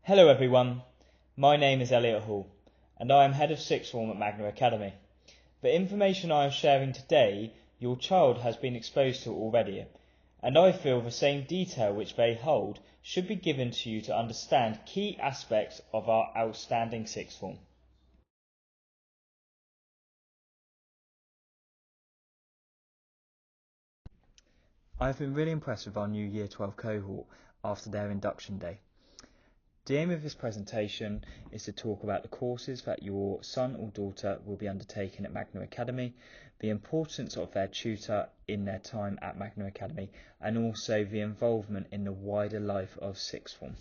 Hello everyone, my name is Elliot Hall and I am Head of Sixth Form at Magna Academy. The information I am sharing today your child has been exposed to already, and I feel the same detail which they hold should be given to you to understand key aspects of our outstanding Sixth Form. I have been really impressed with our new Year 12 cohort after their induction day. The aim of this presentation is to talk about the courses that your son or daughter will be undertaking at Magna Academy, the importance of their tutor in their time at Magna Academy, and also the involvement in the wider life of Sixth Form.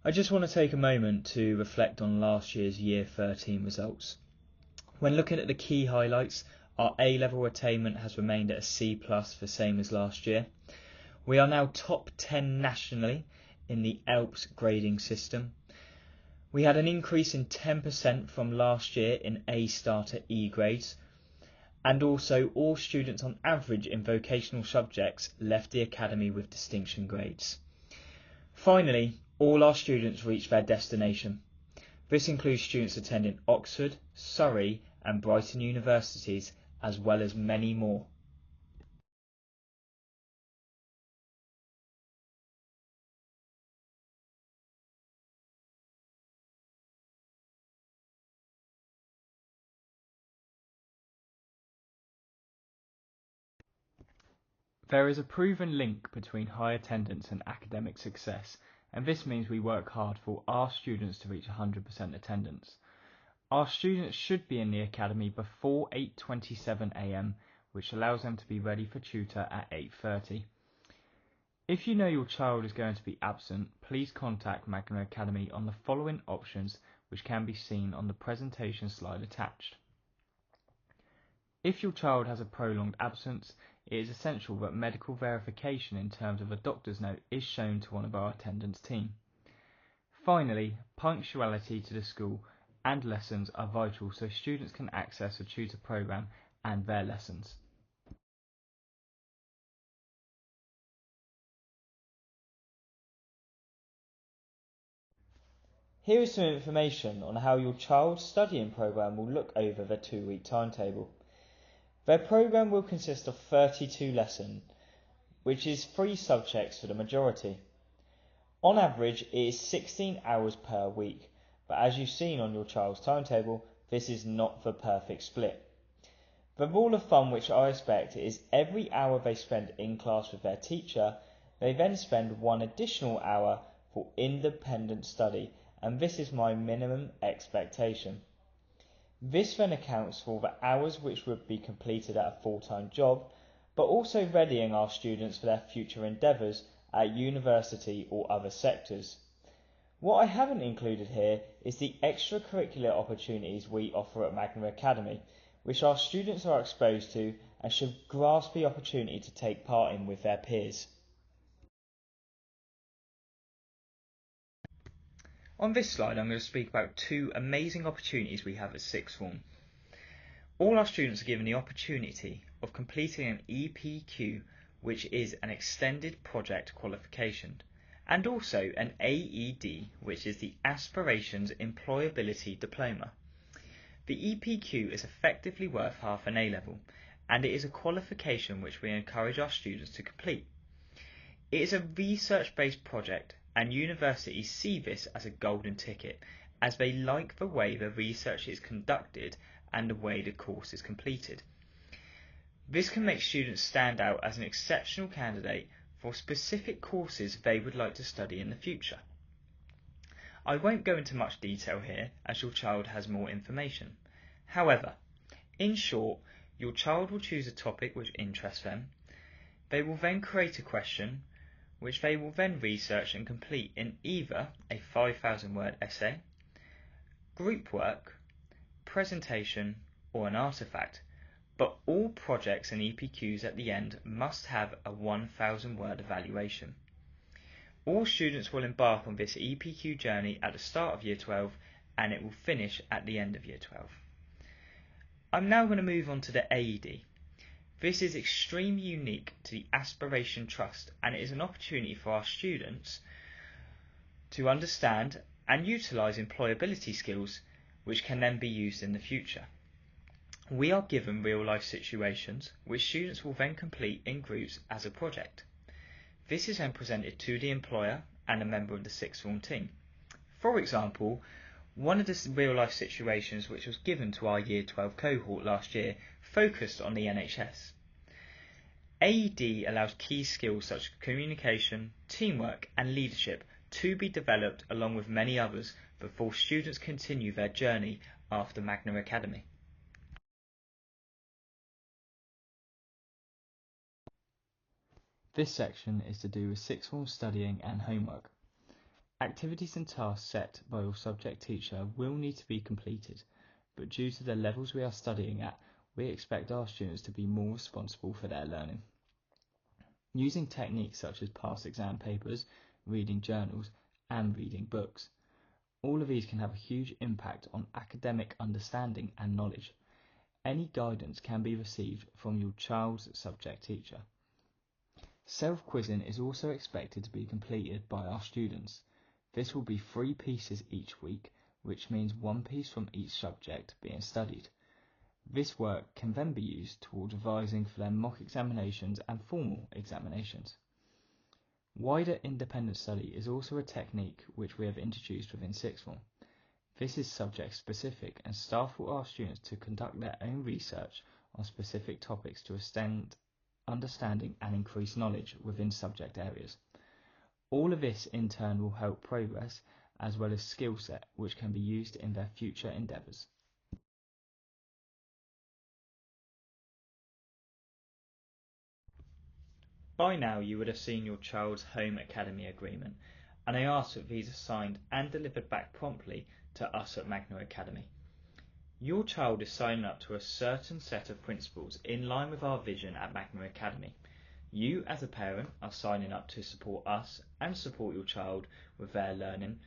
I just want to take a moment to reflect on last year's Year 13 results. When looking at the key highlights, our A-level attainment has remained at a C+, the same as last year. We are now top 10 nationally in the ALPS grading system. We had an increase in 10% from last year in A star to E grades, and also all students on average in vocational subjects left the academy with distinction grades. Finally, all our students reached their destination. This includes students attending Oxford, Surrey and Brighton universities, as well as many more. There is a proven link between high attendance and academic success, and this means we work hard for our students to reach 100% attendance. Our students should be in the academy before 8:27 AM, which allows them to be ready for tutor at 8:30. If you know your child is going to be absent, please contact Magna Academy on the following options, which can be seen on the presentation slide attached. If your child has a prolonged absence, it is essential that medical verification in terms of a doctor's note is shown to one of our attendance team. Finally, punctuality to the school and lessons are vital so students can access a tutor program and their lessons. Here is some information on how your child's studying program will look over the 2-week timetable. Their program will consist of 32 lessons, which is 3 subjects for the majority. On average, it is 16 hours per week, but as you've seen on your child's timetable, this is not the perfect split. The rule of thumb which I expect is every hour they spend in class with their teacher, they then spend 1 additional hour for independent study, and this is my minimum expectation. This then accounts for the hours which would be completed at a full-time job, but also readying our students for their future endeavours at university or other sectors. What I haven't included here is the extracurricular opportunities we offer at Magna Academy, which our students are exposed to and should grasp the opportunity to take part in with their peers. On this slide, I'm going to speak about 2 amazing opportunities we have at Sixth Form. All our students are given the opportunity of completing an EPQ, which is an extended project qualification, and also an AED, which is the Aspirations Employability Diploma. The EPQ is effectively worth half an A-level, and it is a qualification which we encourage our students to complete. It is a research-based project, and universities see this as a golden ticket, as they like the way the research is conducted and the way the course is completed. This can make students stand out as an exceptional candidate for specific courses they would like to study in the future. I won't go into much detail here as your child has more information. However, in short, your child will choose a topic which interests them. They will then create a question which they will then research and complete in either a 5,000-word essay, group work, presentation or an artifact, but all projects and EPQs at the end must have a 1,000-word evaluation. All students will embark on this EPQ journey at the start of Year 12 and it will finish at the end of Year 12. I'm now going to move on to the AED. This is extremely unique to the Aspiration Trust and it is an opportunity for our students to understand and utilise employability skills which can then be used in the future. We are given real life situations which students will then complete in groups as a project. This is then presented to the employer and a member of the sixth form team. For example, one of the real life situations which was given to our Year 12 cohort last year focused on the NHS. AED allows key skills such as communication, teamwork and leadership to be developed along with many others before students continue their journey after Magna Academy. This section is to do with sixth form studying and homework. Activities and tasks set by your subject teacher will need to be completed, but due to the levels we are studying at, we expect our students to be more responsible for their learning. Using techniques such as past exam papers, reading journals, and reading books. All of these can have a huge impact on academic understanding and knowledge. Any guidance can be received from your child's subject teacher. Self-quizzing is also expected to be completed by our students. This will be 3 pieces each week, which means 1 piece from each subject being studied. This work can then be used towards revising for their mock examinations and formal examinations. Wider independent study is also a technique which we have introduced within sixth form. This is subject specific and staff will ask students to conduct their own research on specific topics to extend understanding and increase knowledge within subject areas. All of this in turn will help progress as well as skill set which can be used in their future endeavours. By now you would have seen your child's home academy agreement and I ask that these are signed and delivered back promptly to us at Magna Academy. Your child is signing up to a certain set of principles in line with our vision at Magna Academy. You as a parent are signing up to support us and support your child with their learning,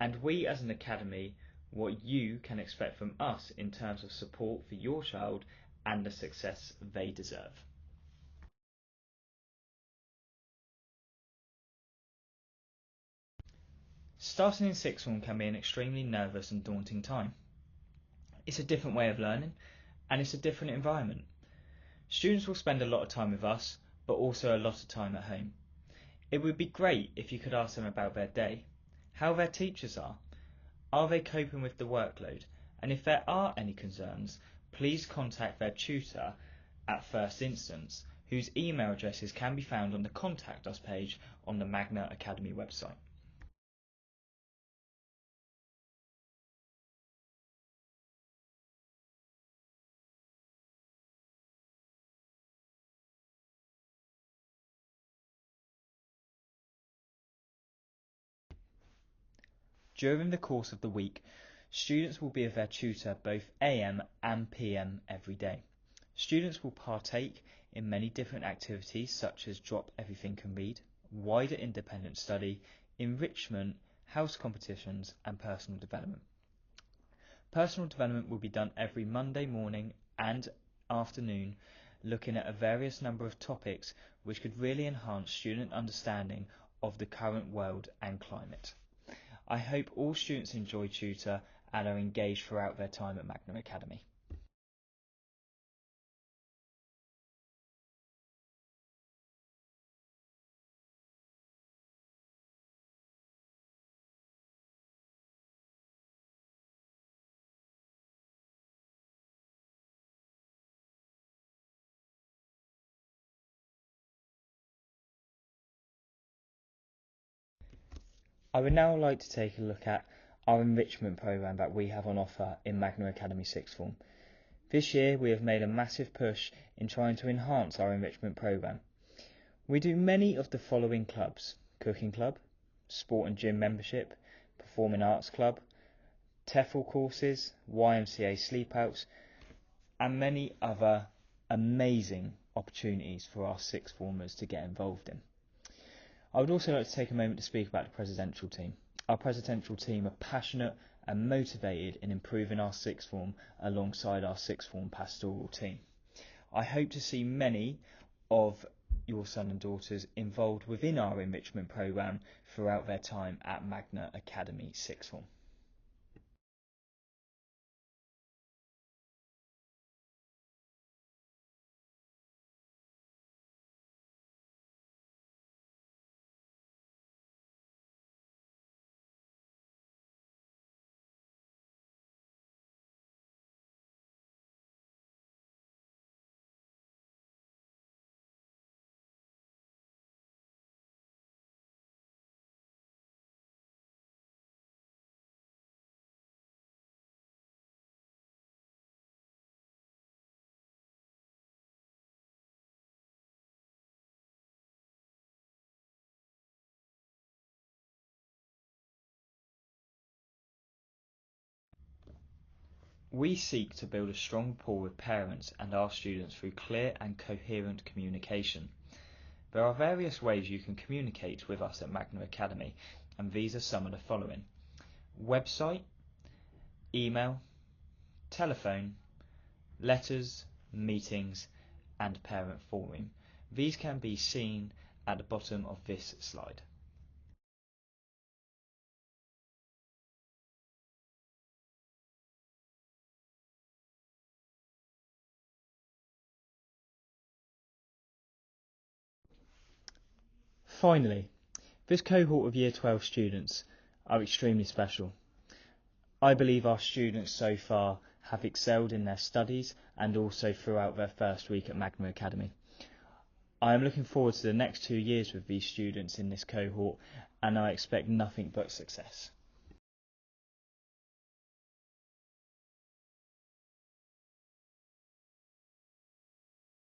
and we as an academy what you can expect from us in terms of support for your child and the success they deserve. Starting in sixth form can be an extremely nervous and daunting time. It's a different way of learning and it's a different environment. Students will spend a lot of time with us, but also a lot of time at home. It would be great if you could ask them about their day, how their teachers are they coping with the workload, and if there are any concerns, please contact their tutor at first instance, whose email addresses can be found on the Contact Us page on the Magna Academy website. During the course of the week, students will be with their tutor both AM and PM every day. Students will partake in many different activities such as Drop Everything and Read, wider independent study, enrichment, house competitions and personal development. Personal development will be done every Monday morning and afternoon, looking at a various number of topics which could really enhance student understanding of the current world and climate. I hope all students enjoy tutor and are engaged throughout their time at Magna Academy. I would now like to take a look at our enrichment programme that we have on offer in Magna Academy Sixth Form. This year we have made a massive push in trying to enhance our enrichment programme. We do many of the following clubs: Cooking Club, Sport and Gym Membership, Performing Arts Club, TEFL courses, YMCA sleepouts, and many other amazing opportunities for our sixth formers to get involved in. I would also like to take a moment to speak about the presidential team. Our presidential team are passionate and motivated in improving our sixth form alongside our sixth form pastoral team. I hope to see many of your sons and daughters involved within our enrichment programme throughout their time at Magna Academy Sixth Form. We seek to build a strong rapport with parents and our students through clear and coherent communication. There are various ways you can communicate with us at Magna Academy, and these are some of the following: website, email, telephone, letters, meetings, and parent forum. These can be seen at the bottom of this slide. Finally, this cohort of Year 12 students are extremely special. I believe our students so far have excelled in their studies and also throughout their first week at Magna Academy. I am looking forward to the next 2 years with these students in this cohort, and I expect nothing but success.